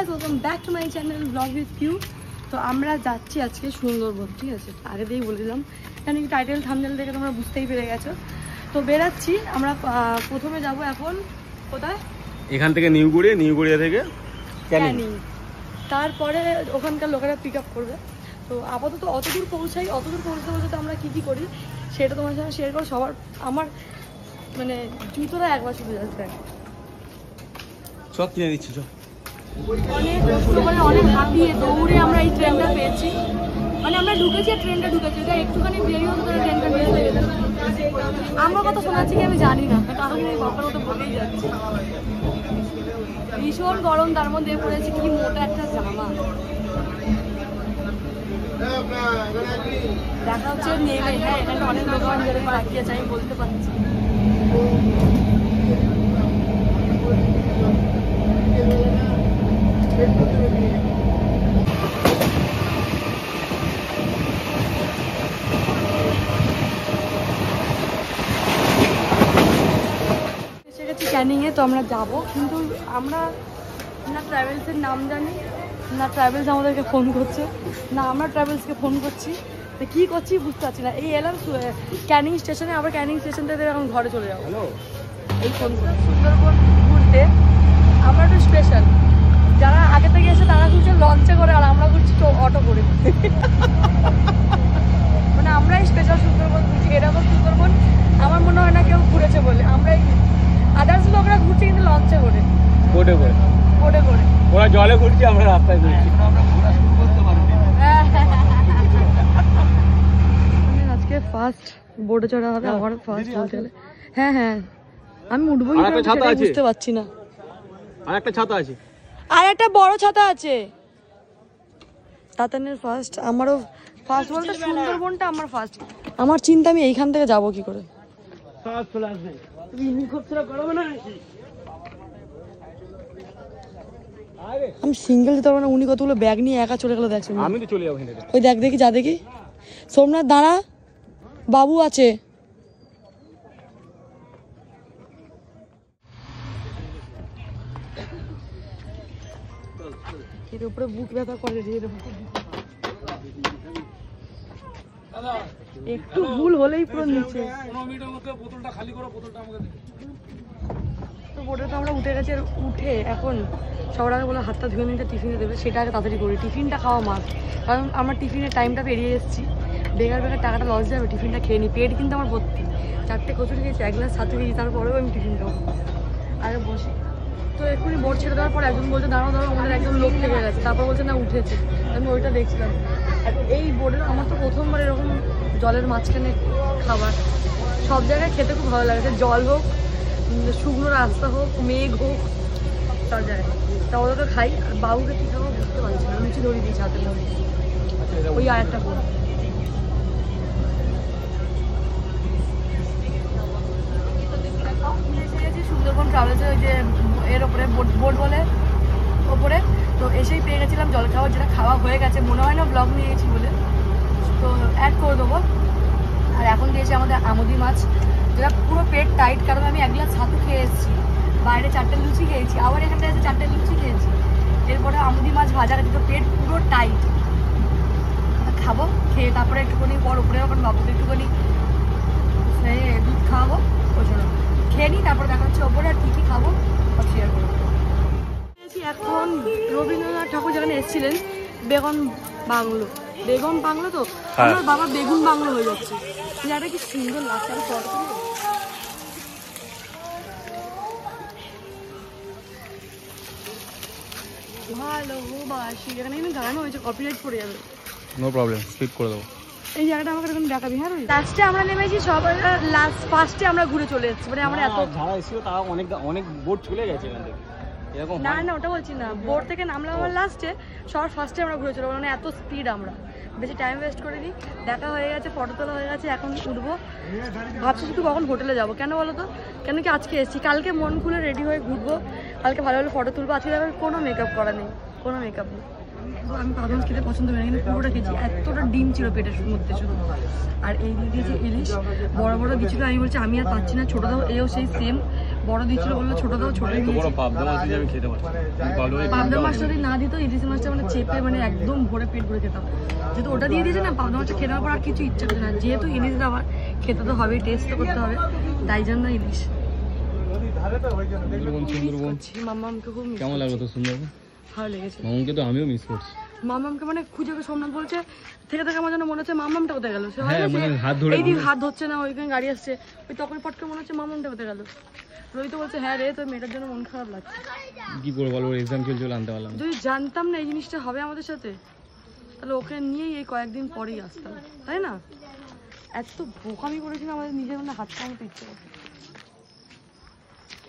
Guys, welcome back to my channel vlog with Q. তো আমরা যাচ্ছি আজকে সুন্দরবন, ঠিক আছে? আগে দিয়েই বলে দিলাম, কেন কি টাইটেল থাম্বনেল দেখে তোমরা বুঝতেই পেরে গেছো। তো বেরাচ্ছি আমরা। প্রথমে যাব এখন কোথায়, এখান থেকে নিউগড়িয়া থেকে ক্যানিং। তারপরে ওখানকার লোকেরা পিক আপ করবে। তো আপাতত অতদূর পৌঁছাই, অতদূর পৌঁছতে পৌঁছতে আমরা কী কী করি সেটা তোমার সাথে শেয়ার করো। সবার আমার মানে জুতোটা একবার শুধু যাচ্ছে, সব কিনে দিচ্ছি। অনেক কষ্ট করে অনেক হাঁপিয়ে দৌড়ে আমরা এই ট্রেনটা পেয়েছি। মানে আমরা ঢুকেছি আর ট্রেনটা ঢুকেছি, এটা একটুখানি দেরি হতো তাহলে ট্রেনটা মিস হয়ে যেত। আমার কথা শোনাচ্ছি কি আমি জানি না, কারণ আমি বাবার মতো বলেই যাচ্ছি। ভীষণ গরম, তার মধ্যে পড়েছি কি মোটা একটা জামা। দেখা হচ্ছে নেমে। হ্যাঁ, এখানে অনেক দোকান যেরকম বাকি আছে আমি বলতে পারছি। ক্যানিংয়ে তো আমরা যাব, কিন্তু আমরা না ট্রাভেলসের নাম জানি না, ট্রাভেলস আমাদেরকে ফোন করছে না, আমরা ট্রাভেলসকে ফোন করছি। তো কী করছি বুঝতে পারছি না। এই এলাম ক্যানিং স্টেশনে, আবার ক্যানিং স্টেশন থেকে এখন ঘরে চলে যাবো। এই ফোন সুন্দরবন ঘুরতে আমরা একটু স্পেশাল, যারা আগে থেকে এসে তারা ঘুরছে লঞ্চে করে, আর আমরা ঘুরছি অটো করে। মানে আমরাই স্পেশাল সুন্দরবন ঘুরছি। এরকম সুন্দরবন আমার মনে হয় না কেউ ঘুরেছে বলে। আমরাই, আদার্স লোকরা ঘুরছে কিন্তু লঞ্চে করে, বোটে করে। ওরা জলে ঘুরছে, আমরা রাস্তায় ঘুরছি। আজকে ফার্স্ট বোটে চড়া হবে আমার, ফার্স্ট বলতে গেলে। হ্যাঁ হ্যাঁ, আমি উঠবো বুঝতে পারছি না। আর একটা ছাতা আছে, আর একটা বড় ছাতা আছে। তাতানের ফার্স্ট, আমারও ফার্স্ট বলতে সুন্দরবনটা আমার ফার্স্ট। আমার চিন্তা আমি এইখান থেকে যাবো কি করে। আমি সিঙ্গেল যেতে পারবো না। উনি কতগুলো ব্যাগ নিয়ে একা চলে গেল। দেখছি আমি তো চলে যাবো। ওই দেখ, দেখি যা দেখি। সোমনাথ দাঁড়া, বাবু আছে। এর উপরে বুক ব্যথা করে, একটু ভুল হলেই পুরো নিচে। তো বোটে তো আমরা উঠে গেছি, আর উঠে এখন সবার আগে বলে হাতটা ধুয়ে নিতে টিফিনে দেবে, সেটা আগে তাড়াতাড়ি করি। টিফিনটা খাওয়া মাস্ট, কারণ আমার টিফিনের টাইমটা পেরিয়ে এসেছি। বেকার টাকাটা লস যাবে, টিফিনটা খেয়ে নিই। পেট কিন্তু আমার ভর্তি, 4টে কচুরি খেয়েছি, 1 গ্লাস ছাতু খেয়েছি, তারপরেও আমি টিফিন খাবো। আগে বসি। তো এক্ষুনি বোট ছেড়ে দেওয়ার পর একজন বলছে দাঁড়াও আমাদের একজন লোক থেকে গেছে, তারপর বলছে না উঠেছে। আমি ওইটা দেখছিলাম। আর এই বোটের আমার তো প্রথমবার এরকম জলের মাঝখানে খাবার। সব জায়গায় খেতে খুব ভালো লাগে, জল হোক, শুকনো রাস্তা হোক, মেঘ হোক, সব জায়গায়। তা ওরা তো খাই। আর বাবুকে কী খাবো বুঝতে পারছি না। লুচি ধরিয়ে দিয়েছি হাতের মধ্যে, ওই আর একটা বোট। সুন্দরবন ট্রাভেলসের ওই যে এর ওপরে বোট বলে ওপরে, তো এসেই পেয়ে গেছিলাম জল খাওয়ার, যেটা খাওয়া হয়ে গেছে। মনে হয় না ব্লগ নিয়ে গেছি বলে, তো অ্যাড করে দেবো। আর এখন দিয়েছে আমাদের আমুদি মাছ, যেটা পুরো পেট টাইট, কারণ আমি 1 গ্লাস ছাতু খেয়ে এসেছি, বাইরে 4টে লুচি খেয়েছি, আবার এখানটা এসে 4টে লুচি খেয়েছি, এরপরে আমুদি মাছ ভাজা গেছে, তো পেট পুরো টাইট। খাবো, খেয়ে তারপরে একটুখানি পর উপরে যখন বাবুকে একটুখানি দুধ খাওয়াবো, ওই জন্য খেয়ে নিই। তারপরে দেখা হচ্ছে ওপরে আর কী কী খাবো সব শেয়ার করবো। এখন রবীন্দ্রনাথ ঠাকুর যেখানে এসেছিলেন, বেগম বাংলো তো আমার বাবা বেগুন বাংলো হয়ে যাচ্ছে। জায়গাটা কি সুন্দর লাগছে। আমি ফটো তুলি, ভালোবাসি। এখানে কিন্তু গান হয়েছে, কপিরাইট পড়ে যাবে। নো প্রবলেম, স্কিপ করে দেবো। এই জায়গাটা আমাকে এখন দেখাবি। হ্যাঁ, লাস্টে আমরা নেমেছি, সবার লাস্ট ফার্স্টে আমরা ঘুরে চলে এসেছি। মানে আমরা এত যারা এসেছিল তারা অনেক বোট চলে গেছে এখান থেকে। এরকম না না, ওটা বলছি না। বোট থেকে নামলাম আমার লাস্টে, সবার ফার্স্টে আমরা ঘুরে চলে। মানে এত স্পিড, আমরা বেশি টাইম ওয়েস্ট করিনি। দেখা হয়ে গেছে, ফটো তোলা হয়ে গেছে, এখন উঠবো। ভাবছি শুধু কখন হোটেলে যাবো। কেন বলো তো? কেন কি আজকে এসেছি, কালকে মন খুলে রেডি হয়ে ঘুরবো, কালকে ভালো ভালো ফটো তুলবো। আজকে দেখো কোনো মেকআপ করা নেই, কোনো মেকআপ নেই। আমি পাবলিক খেতে পছন্দ করি না, কিন্তু পুরোটা খেয়েছি। এতটা ডিম ছিল পেটের মধ্যে শুধু। আর এই দিকে যে ইলিশ বড় বড় দিচ্ছিল, আমি বলছি আমি আর পাচ্ছি না, ছোটো দাও। এও সেই সেম বড় দিচ্ছিল বললো ছোট দাও, ছোটই তো বড় দিয়েছি। পাবদা মাছ দিয়ে আমি খেতে পারছি পাবদা মাছটা যদি না দিত ইলিশ মাছটা মানে চেপে মানে একদম ভরে পেট ভরে খেতাম। যেহেতু ওটা দিয়ে দিয়েছে না, পাবদা মাছটা খেতে পর আর কিছু ইচ্ছা করছে না। যেহেতু ইলিশ দেওয়ার খেতে তো হবেই, টেস্ট তো করতে হবে, তাই জন্য ইলিশ। সুন্দরবন মামামকে খুব মিস কেমন লাগলো তো সুন্দরবন? ভালো লেগেছে। মামুকে তো আমিও মিস করছি। মামামকে মানে খুঁজে সোমনাথ বলছে থেকে আমার যেন মনে হচ্ছে মামামটা কোথায় গেল। সে হ্যাঁ, হয় না মানে সে হাত ধরে এইদিন হাত ধরছে না, ওইখানে গাড়ি আসছে, ওই তখন পটকে মনে হচ্ছে মামামটা কোথায় গেল। রোহিত বলছে হ্যাঁ রে, তোর মেয়েটার জন্য মন খারাপ লাগছে। কি করে বলবো, এক্সাম চলছিল আনতে পারলাম না। যদি জানতাম না এই জিনিসটা হবে আমাদের সাথে, তাহলে ওকে নিয়েই এই কয়েকদিন পরেই আসতাম, তাই না? এত বোকামি করেছিল আমাদের নিজের মনে হাত কামাতে ইচ্ছে করছে।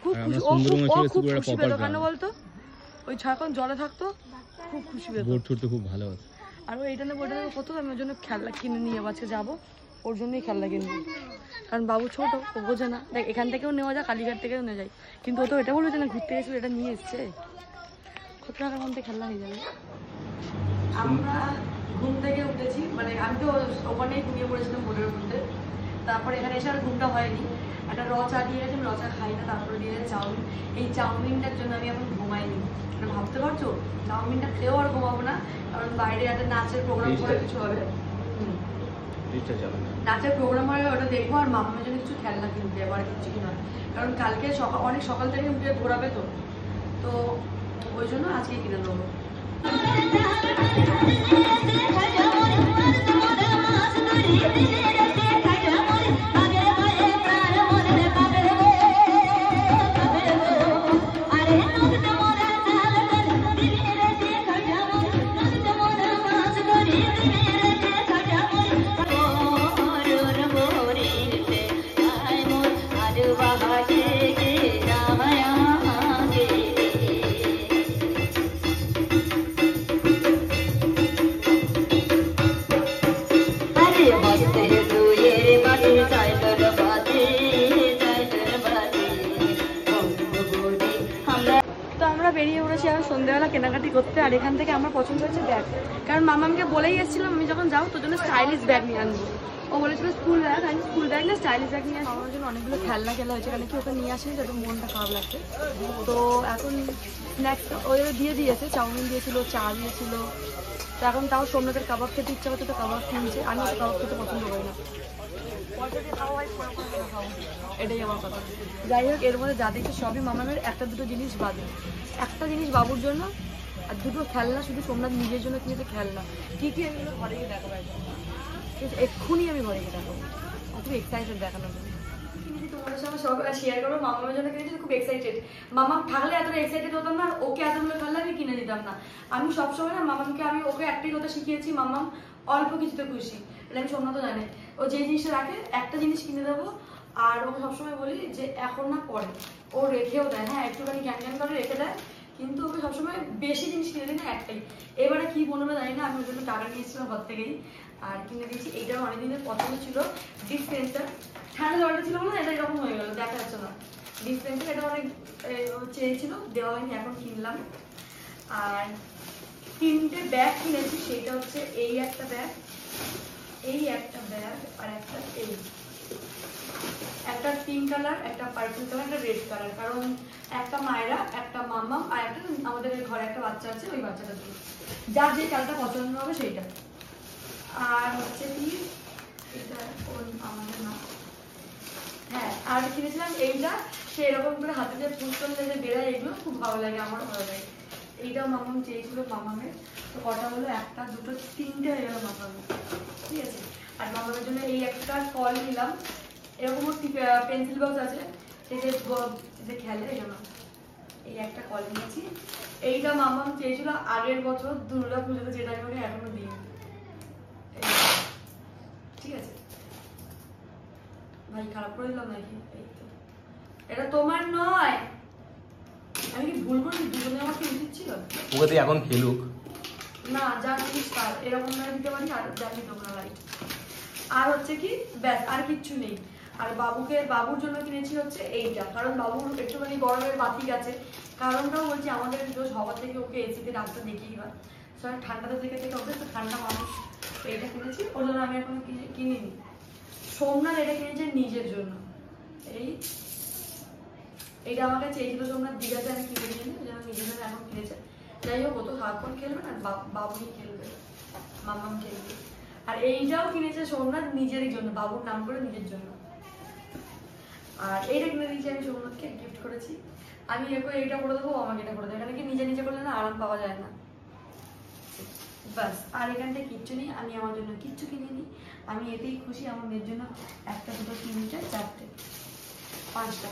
খুব আর আমরা খুশি, ও সুন্দরবন খুব ছিল, পুরো একটা খুশি proper পেতো। কেন গ্রাম। বলতো? ওই ছাড়খন জলে থাকতো, খুব খুশি পেতো। বোট ছুটতে খুব ভালো হতো। আর ও এইটা নেবো ওটা নেবো কত, আমি ওর জন্য খেলনা কিনে নিয়ে আজকে যাবো, ওর জন্যই খেলনা কিনবো। কারণ বাবু ছোট, ও বোঝে না। দেখ এখান থেকেও নেওয়া যায়, কালীঘাট থেকেও নেওয়া যায়, কিন্তু ও তো এটা বলবে যে না ঘুরতে গেছিল এটা নিয়ে এসছে, কত টাকার মধ্যে খেলনা হয়ে যাবে। আমরা ঘুম থেকে উঠেছি, মানে আমি তো ওখানেই ঘুমিয়ে পড়েছিলাম বোর্ডের মধ্যে। তারপরে এখানে এসে আর ঘুমটা হয়নি। একটা চা দিয়ে গেছে, আমি চা খাই না। তারপরে দিয়ে গেছে চাউমিন। এই চাউমিনটার জন্য আমি এখন ঘুমাইনি। মানে ভাবতে পারছো, চাউমিনটা খেয়েও আর ঘুমাবো না, কারণ বাইরে একটা নাচের প্রোগ্রাম করে কিছু হবে। নাচের প্রোগ্রাম হয়, ওটা দেখবো। আর মামার জন্য কিছু খেলনা কিনতে যাবো, আর কিছু কিনা। কারণ কালকে অনেক সকাল থেকে উঠে ঘোরাবে, তো ওই জন্য আজকে কিনে নেবো। বেরিয়ে পড়েছি এখন সন্ধ্যাবেলা কেনাকাটি করতে। আর এখান থেকে আমার পছন্দ হয়েছে ব্যাগ, কারণ মামামকে বলেই এসেছিলাম আমি যখন যাও তোর জন্য স্টাইলিশ ব্যাগ নিয়ে আনবো। ও বলেছিল স্কুল ব্যাগ, আমি স্কুল ব্যাগ না স্টাইলিশ ব্যাগ নিয়ে আসবো। আমার জন্য অনেকগুলো খেলনা খেলা হয়েছে, কারণ কি ওকে নিয়ে আসেনি, যাতে মনটা খারাপ লাগছে। তো এখন স্ন্যাক্স ওই দিয়ে দিয়েছে, চাউমিন দিয়েছিল, চা দিয়েছিল। তো এখন তাও সোমনাথের কাবাব খেতে ইচ্ছা করছে, তো কাবাব কিনছে। আমি ওকে কাবাব খেতে পছন্দ করি না, এটাই আমার কথা। যাই হোক, এর মধ্যে যা দেখছি সবই মামামের, একটা দুটো জিনিস বাদে। একটা জিনিস বাবুর জন্য, আর দুটো খেলনা শুধু সোমনাথ নিজের জন্য কিনেছে খেলনা। কি কি আমি ঘরে গিয়ে দেখাবো, এক্ষুনি আমি ঘরে গিয়ে দেখাবো। খুব এক্সাইটেড দেখানোর জন্য। তোমাদের সঙ্গে সব শেয়ার করবো, মামামের জন্য কিনেছি, খুব এক্সাইটেড। মামাম থাকলে এতটা এক্সাইটেড হতাম না, ওকে এতগুলো খেলনা আমি কিনে দিতাম না। আমি সবসময় না মামামকে আমি ওকে একটাই কথা শিখিয়েছি, মামাম অল্প কিছুতে খুশি। এটা আমি সোমনাথ তো জানে, ও যে জিনিসটা রাখে একটা জিনিস কিনে দেবো। আর ওকে সবসময় বলি যে এখন না পরে, ও রেখেও দেয়, হ্যাঁ একটুখানি ক্যান করে রেখে দেয়, কিন্তু ওকে সবসময় বেশি জিনিস কিনে দিই না, একটাই। এবারে কি বলবো জানি না, আমি ওর জন্য টাকা নিয়েছিলাম ঘর থেকেই আর কিনে দিয়েছি। এইটা অনেকদিনের পছন্দ ছিল, ডিসপেন্সার। ঠান্ডা জলটা ছিল না, এটা এরকম হয়ে গেল, দেখা যাচ্ছে না ডিসপেন্সার। এটা অনেক চেয়েছিল, দেওয়া হয়নি, এখন কিনলাম। আর তিনটে ব্যাগ কিনেছি, সেটা হচ্ছে এই একটা ব্যাগ, এই একটা ব্যাগ, আর একটা এই একটা পিঙ্ক কালার, একটা পার্পল কালার, একটা রেড কালার। কারণ একটা মায়েরা, একটা মামাম, আর একটা আমাদের ঘরে একটা বাচ্চা আছে, ওই বাচ্চাটা দিয়ে যার যে কালারটা পছন্দ হবে সেইটা। আর হচ্ছে কি এটা আমাদের না, হ্যাঁ আর কিনেছিলাম এইটা, সে এরকম করে হাতে যে ফুলটন যে বেড়ায়, এগুলো খুব ভালো লাগে, আমার ভালো লাগে। এইটাও মামাম চেয়েছিল মামামের, তো কটা হলো, একটা দুটো তিনটে হয়ে গেল মামামের, ঠিক আছে। আর মামামের জন্য এই একটা কল নিলাম, এরকম পেন্সিল বক্স আছে, সেই যে খেলে এই জন্য এই একটা কল নিয়েছি। এইটা মামাম চেয়েছিল আগের বছর দুর্গা পুজোতে, যেটা আমি ওকে এখনো দিই, ঠিক আছে। ভাই খারাপ করে দিলাম নাকি? এটা তোমার নয়, আমি কি ভুল করেছি? দুজনে আমার কি উচিত ছিল? ওকে তো এখন খেলুক না, যা জিনিস তার এরকম না দিতে পারি, আর যা দিতে না রাইট। আর হচ্ছে কি ব্যাস, আর কিচ্ছু নেই। আর বাবুর জন্য কিনেছি হচ্ছে এইটা, কারণ বাবুর একটুখানি গরমের বাতি গেছে। কারণটাও বলছি, আমাদের দোষ হওয়ার থেকে ওকে এসিতে ডাক্তার দেখিয়ে হয়, ঠান্ডাটা থেকে ওকে, তো ঠান্ডা মানুষ। এইটা কিনেছি, ওর জন্য আমি এখন কিনিনি। সোমনাথ এটা কিনেছে নিজের জন্য, এই এটা আমাকে চেয়েছিল সোমনাথ দীঘাতে, আমি কিনে দিইনি, ওই জন্য নিজের জন্য এখন কিনেছে। যাই হোক, ও তো হাফন খেলবে না, বাবুই খেলবে, মামাম খেলবে। আর এইটাও কিনেছে সোমনাথ নিজেরই জন্য, বাবুর নাম করে নিজের জন্য। আর এইটা কিনে দিয়েছি আমি সোমনাথকে, গিফট করেছি। আমি এরপর এইটা করে দেবো, আমাকে এটা করে দেবো। এখানে কি নিজে নিজে করলে না আরাম পাওয়া যায় না, বাস। আর এখানটায় কিচ্ছু নেই, আমি আমার জন্য কিচ্ছু কিনিনি। আমি এতেই খুশি, আমার মেয়ের জন্য একটা, দুটো, তিনটে, চারটে,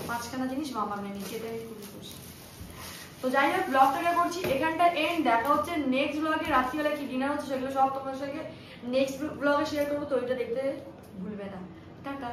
পাঁচখানা জিনিস মামার মেয়ে নিচ্ছে, এটাই খুবই খুশি। তো যাই হোক, ব্লগটাকে করছি এখানটা এন্ড। দেখা হচ্ছে নেক্সট ব্লগে, রাত্রিবেলা কি ডিনার হচ্ছে সেগুলো সব তোমার সঙ্গে নেক্সট ব্লগে শেয়ার করবো, তো ওইটা দেখতে ভুলবে না। টাটা।